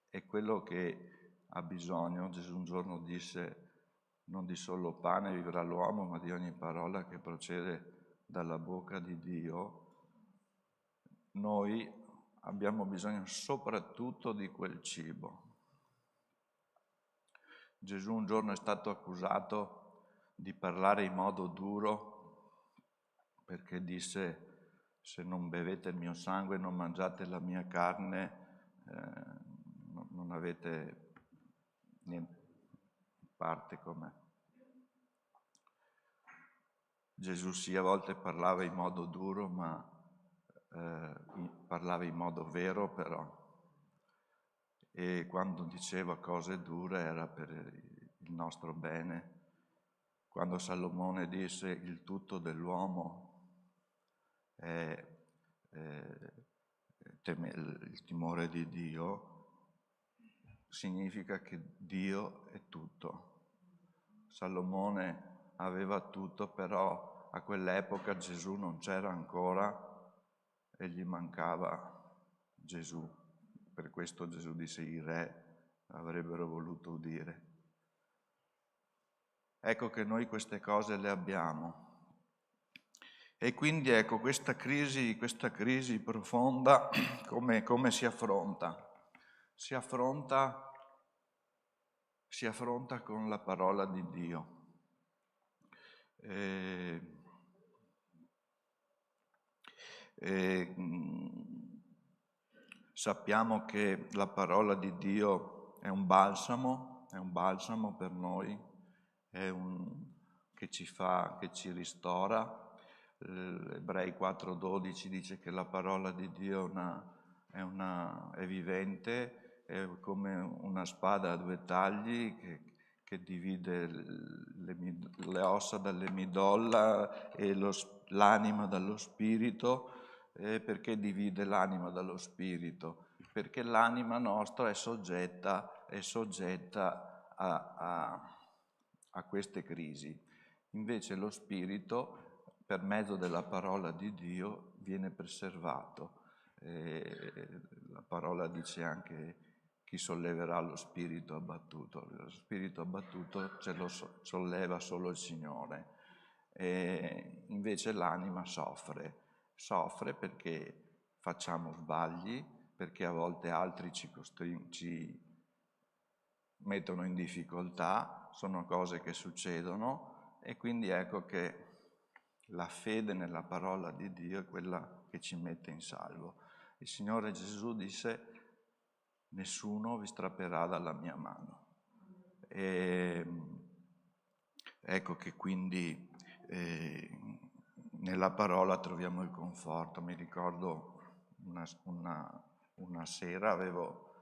e quello che ha bisogno, Gesù un giorno disse: non di solo pane vivrà l'uomo, ma di ogni parola che procede dalla bocca di Dio. Noi abbiamo bisogno soprattutto di quel cibo. Gesù un giorno è stato accusato di parlare in modo duro perché disse: se non bevete il mio sangue, non mangiate la mia carne, non avete niente parte con me. Gesù sì, a volte parlava in modo duro, ma parlava in modo vero però. E quando diceva cose dure era per il nostro bene. Quando Salomone disse il tutto dell'uomo è il timore di Dio, significa che Dio è tutto. Salomone aveva tutto, però a quell'epoca Gesù non c'era ancora e gli mancava Gesù. Per questo Gesù disse: i re avrebbero voluto udire. Ecco che noi queste cose le abbiamo. E quindi ecco, questa crisi profonda, come si affronta? Si affronta con la parola di Dio. Sappiamo che la parola di Dio è un balsamo per noi, che ci ristora. Ebrei 4,12 dice che la parola di Dio è vivente, è come una spada a due tagli che divide le ossa dalle midolla e l'anima dallo spirito. Perché divide l'anima dallo spirito? Perché l'anima nostra è soggetta a queste crisi. Invece lo spirito, per mezzo della parola di Dio, viene preservato. La parola dice anche: chi solleverà lo spirito abbattuto? Lo spirito abbattuto ce lo solleva solo il Signore. Invece l'anima soffre perché facciamo sbagli, perché a volte altri ci mettono in difficoltà, sono cose che succedono, e quindi ecco che la fede nella parola di Dio è quella che ci mette in salvo. Il Signore Gesù disse: nessuno vi strapperà dalla mia mano. E ecco che quindi nella parola troviamo il conforto. Mi ricordo una sera avevo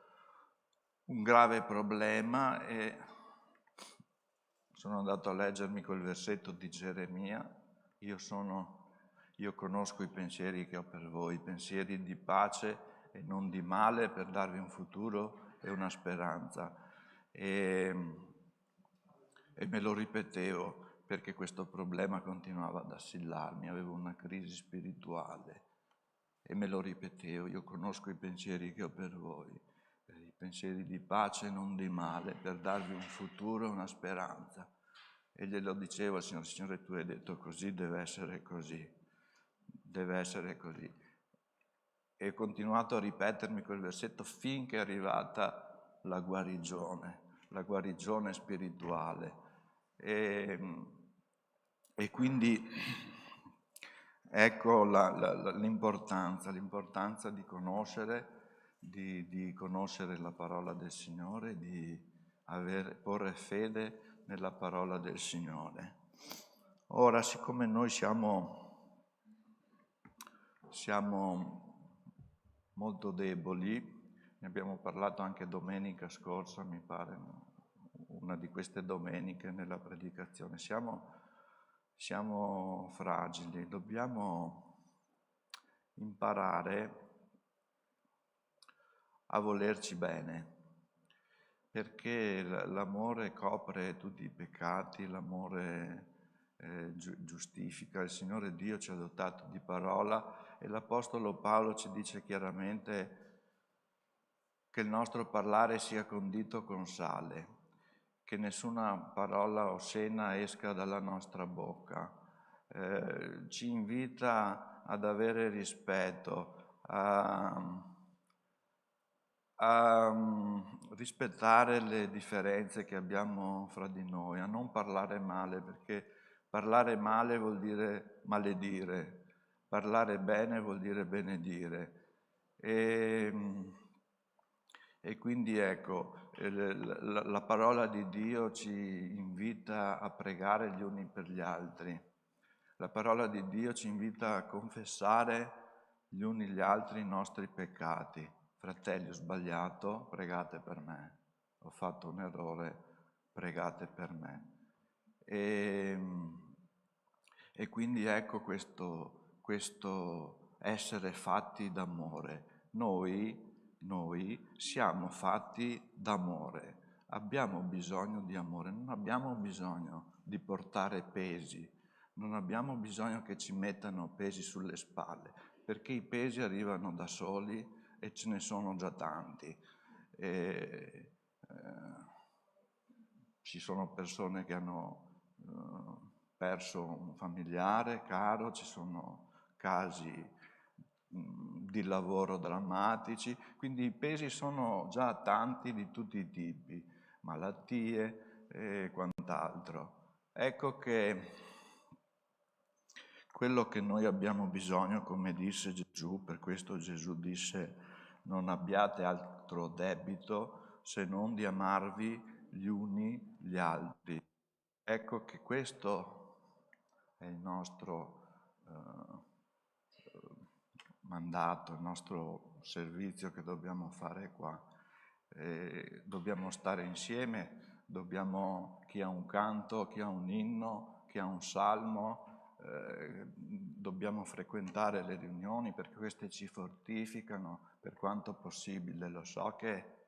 un grave problema e sono andato a leggermi quel versetto di Geremia: io conosco i pensieri che ho per voi, pensieri di pace e non di male, per darvi un futuro e una speranza. E me lo ripetevo perché questo problema continuava ad assillarmi, avevo una crisi spirituale e me lo ripetevo: io conosco i pensieri che ho per voi, i pensieri di pace e non di male, per darvi un futuro e una speranza. E glielo dicevo al Signore: Signore, tu hai detto così, deve essere così. E ho continuato a ripetermi quel versetto finché è arrivata la guarigione spirituale. E quindi ecco l'importanza di conoscere la parola del Signore, di porre fede nella parola del Signore. Ora, siccome noi siamo molto deboli, ne abbiamo parlato anche domenica scorsa, mi pare, una di queste domeniche nella predicazione. Siamo fragili, dobbiamo imparare a volerci bene, perché l'amore copre tutti i peccati, l'amore giustifica. Il Signore Dio ci ha dotato di parola e l'Apostolo Paolo ci dice chiaramente che il nostro parlare sia condito con sale, che nessuna parola oscena esca dalla nostra bocca. Ci invita ad avere rispetto, a rispettare le differenze che abbiamo fra di noi, a non parlare male, perché parlare male vuol dire maledire, parlare bene vuol dire benedire. E quindi ecco, la parola di Dio ci invita a pregare gli uni per gli altri. La parola di Dio ci invita a confessare gli uni gli altri i nostri peccati. Fratelli, ho sbagliato, pregate per me. Ho fatto un errore, pregate per me. E quindi ecco questo essere fatti d'amore. Noi siamo fatti d'amore, abbiamo bisogno di amore, non abbiamo bisogno di portare pesi, non abbiamo bisogno che ci mettano pesi sulle spalle, perché i pesi arrivano da soli e ce ne sono già tanti. Ci sono persone che hanno perso un familiare caro, ci sono casi di lavoro drammatici, quindi i pesi sono già tanti di tutti i tipi, malattie e quant'altro. Ecco che quello che noi abbiamo bisogno, come disse Gesù, per questo Gesù disse: non abbiate altro debito se non di amarvi gli uni gli altri. Ecco che questo è il nostro mandato, il nostro servizio che dobbiamo fare qua. Dobbiamo stare insieme, chi ha un canto, chi ha un inno, chi ha un salmo, dobbiamo frequentare le riunioni perché queste ci fortificano per quanto possibile. Lo so che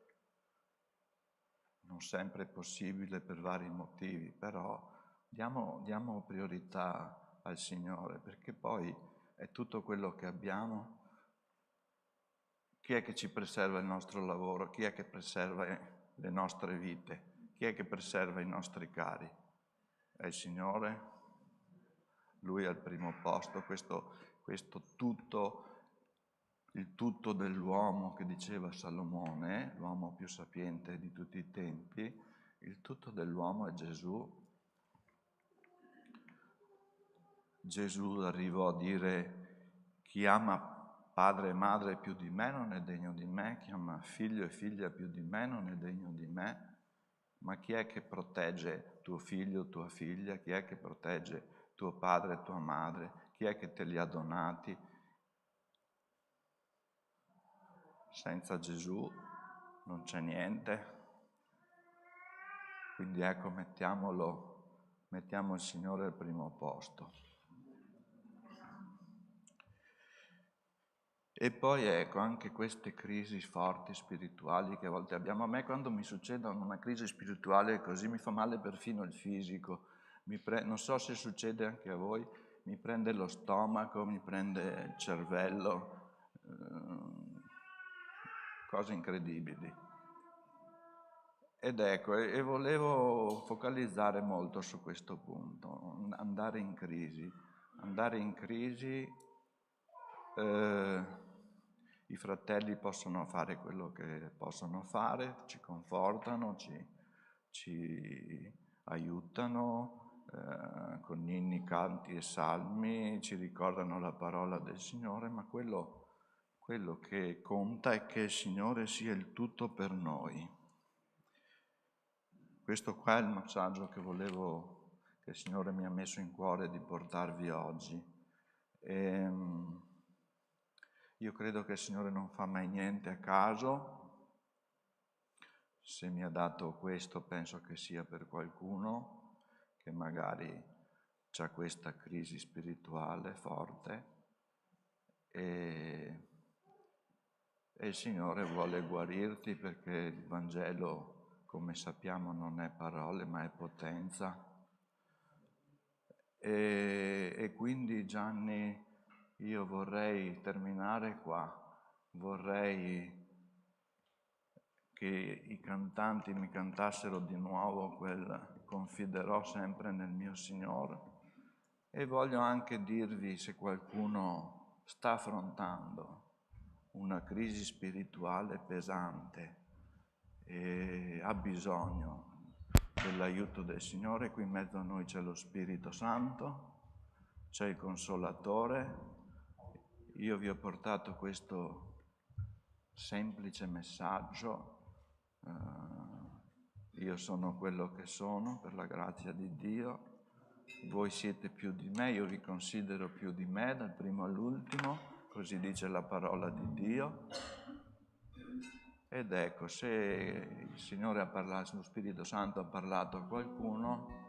non sempre è possibile per vari motivi, però diamo priorità al Signore, perché poi è tutto quello che abbiamo. Chi è che ci preserva il nostro lavoro? Chi è che preserva le nostre vite? Chi è che preserva i nostri cari? È il Signore. Lui è al primo posto. Questo tutto, il tutto dell'uomo che diceva Salomone, l'uomo più sapiente di tutti i tempi, il tutto dell'uomo è Gesù. Gesù arrivò a dire: chi ama padre e madre più di me non è degno di me, chi ama figlio e figlia più di me non è degno di me. Ma chi è che protegge tuo figlio, tua figlia? Chi è che protegge tuo padre e tua madre? Chi è che te li ha donati? Senza Gesù non c'è niente. Quindi ecco, mettiamo il Signore al primo posto. E poi ecco, anche queste crisi forti spirituali che a volte abbiamo. A me quando mi succede una crisi spirituale così mi fa male perfino il fisico. Non so se succede anche a voi, mi prende lo stomaco, mi prende il cervello, cose incredibili. Ed ecco, e volevo focalizzare molto su questo punto, andare in crisi. I fratelli possono fare quello che possono fare, ci confortano, ci aiutano con inni, canti e salmi, ci ricordano la parola del Signore, ma quello che conta è che il Signore sia il tutto per noi. Questo qua è il messaggio che il Signore mi ha messo in cuore di portarvi oggi. Io credo che il Signore non fa mai niente a caso. Se mi ha dato questo, penso che sia per qualcuno che magari ha questa crisi spirituale forte e il Signore vuole guarirti, perché il Vangelo, come sappiamo, non è parole ma è potenza. E quindi, Gianni, io vorrei terminare qua, vorrei che i cantanti mi cantassero di nuovo quel "Confiderò sempre nel mio Signore", e voglio anche dirvi, se qualcuno sta affrontando una crisi spirituale pesante e ha bisogno dell'aiuto del Signore, qui in mezzo a noi c'è lo Spirito Santo, c'è il Consolatore. Io vi ho portato questo semplice messaggio. Io sono quello che sono per la grazia di Dio. Voi siete più di me, io vi considero più di me, dal primo all'ultimo, così dice la parola di Dio. Ed ecco, se il Signore ha parlato, lo Spirito Santo ha parlato a qualcuno,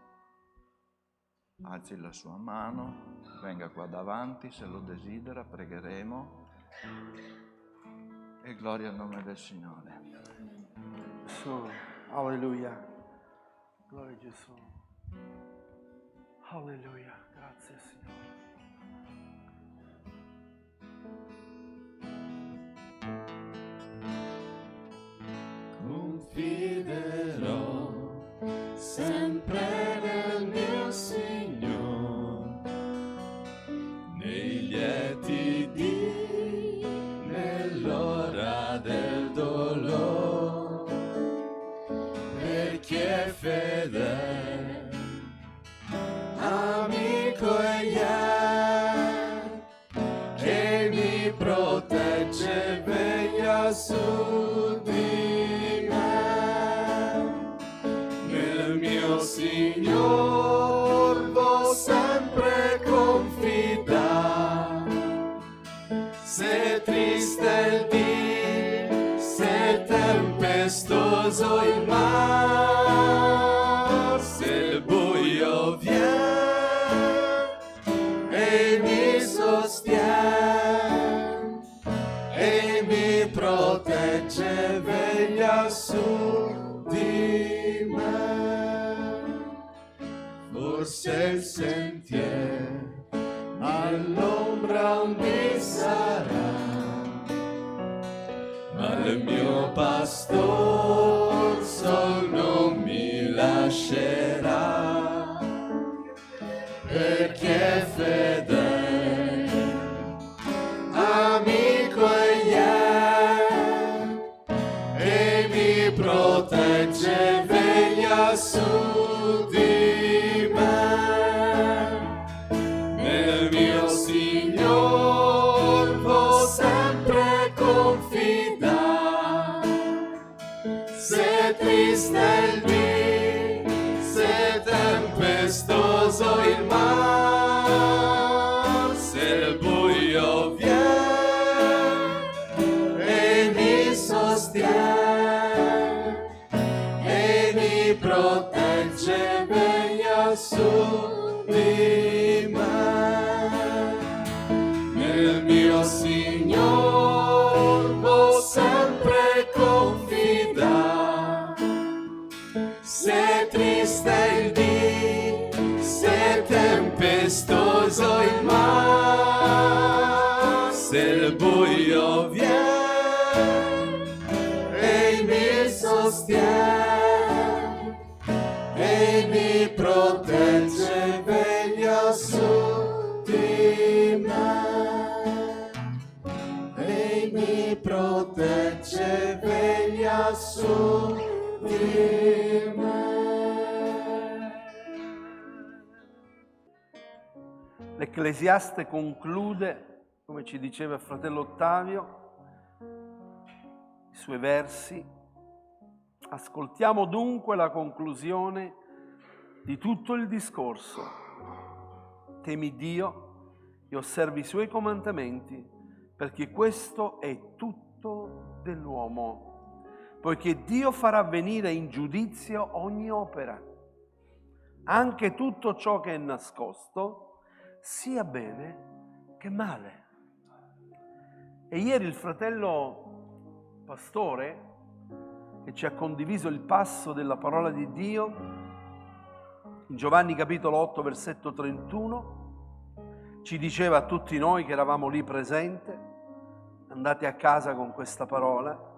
alzi la sua mano, venga qua davanti se lo desidera, pregheremo. E gloria al nome del Signore. Gesù, alleluia. Gloria a Gesù. Alleluia, grazie Signore. Confiderò sempre nel mio Signore, nei lieti dì, nell'ora del dolore, perché è fedele, amico e mi protegge, veglia su di me. Nel mio Signor vo sempre confidare, se triste il dì, se tempestoso il mar, se il buio viene e mi sostiene e mi protegge, veglia su di me. Forse il sentiero all'ombra un dì sarà, ma il mio pastor sol non mi lascerà, perché è fedele, amico e mi protegge, veglia su di me. Nel mio Signor vo sempre confidare, se triste il dì, se tempestoso il mar, se il buio viene e mi sostiene e mi protegge, veglia su di me. Nel mio Signor vo sempre confidare, se triste il dì, se tempestoso il mar, se il buio viene e mi sostiene e mi protegge, veglia su di me. E mi protegge, veglia su di me. L'Ecclesiaste conclude, come ci diceva il fratello Ottavio, i suoi versi. Ascoltiamo dunque la conclusione di tutto il discorso. Temi Dio e osservi i suoi comandamenti, perché questo è tutto dell'uomo, poiché Dio farà venire in giudizio ogni opera, anche tutto ciò che è nascosto, sia bene che male. E ieri il fratello pastore, che ci ha condiviso il passo della parola di Dio, in Giovanni capitolo 8, versetto 31, ci diceva a tutti noi che eravamo lì presenti: andate a casa con questa parola.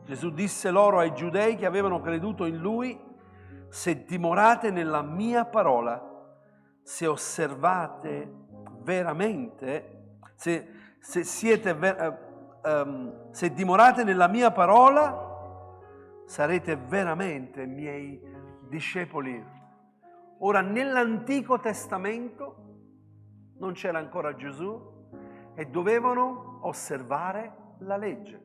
Gesù disse loro, ai giudei che avevano creduto in Lui: se dimorate nella mia parola, se osservate veramente, se dimorate nella mia parola, sarete veramente miei discepoli. Ora, nell'Antico Testamento non c'era ancora Gesù e dovevano osservare la legge.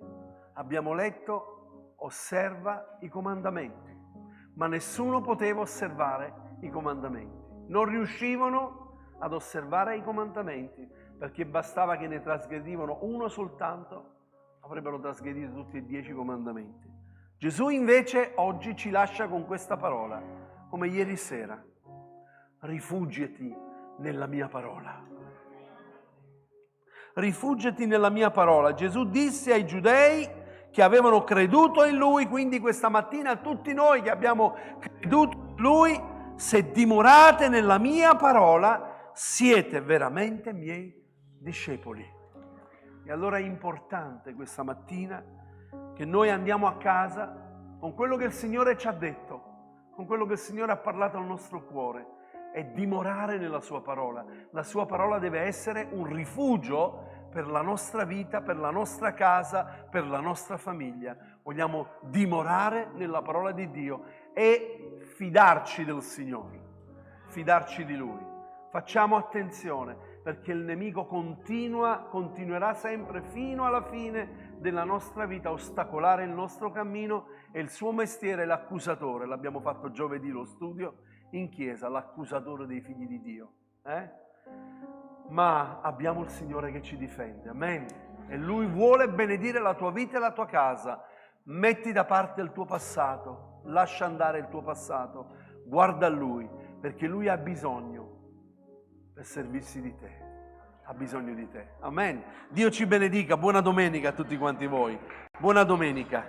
Abbiamo letto: osserva i comandamenti. Ma nessuno poteva osservare i comandamenti. Non riuscivano ad osservare i comandamenti, perché bastava che ne trasgredivano uno soltanto, avrebbero trasgredito tutti e 10 comandamenti. Gesù invece oggi ci lascia con questa parola, come ieri sera: rifugiati nella mia parola. Rifugiati nella mia parola. Gesù disse ai giudei che avevano creduto in Lui, quindi questa mattina a tutti noi che abbiamo creduto in Lui: se dimorate nella mia parola, siete veramente miei discepoli. E allora è importante questa mattina che noi andiamo a casa con quello che il Signore ci ha detto, con quello che il Signore ha parlato al nostro cuore, e dimorare nella sua parola. La sua parola deve essere un rifugio per la nostra vita, per la nostra casa, per la nostra famiglia. Vogliamo dimorare nella parola di Dio e fidarci del Signore, fidarci di Lui. Facciamo attenzione, perché il nemico continuerà sempre fino alla fine della nostra vita a ostacolare il nostro cammino, e il suo mestiere è l'accusatore. L'abbiamo fatto giovedì lo studio in chiesa, l'accusatore dei figli di Dio. Ma abbiamo il Signore che ci difende, amen. E Lui vuole benedire la tua vita e la tua casa. Metti da parte il tuo passato, lascia andare il tuo passato, guarda a Lui, perché Lui ha bisogno per servirsi di te, ha bisogno di te, amen. Dio ci benedica, buona domenica a tutti quanti voi, buona domenica.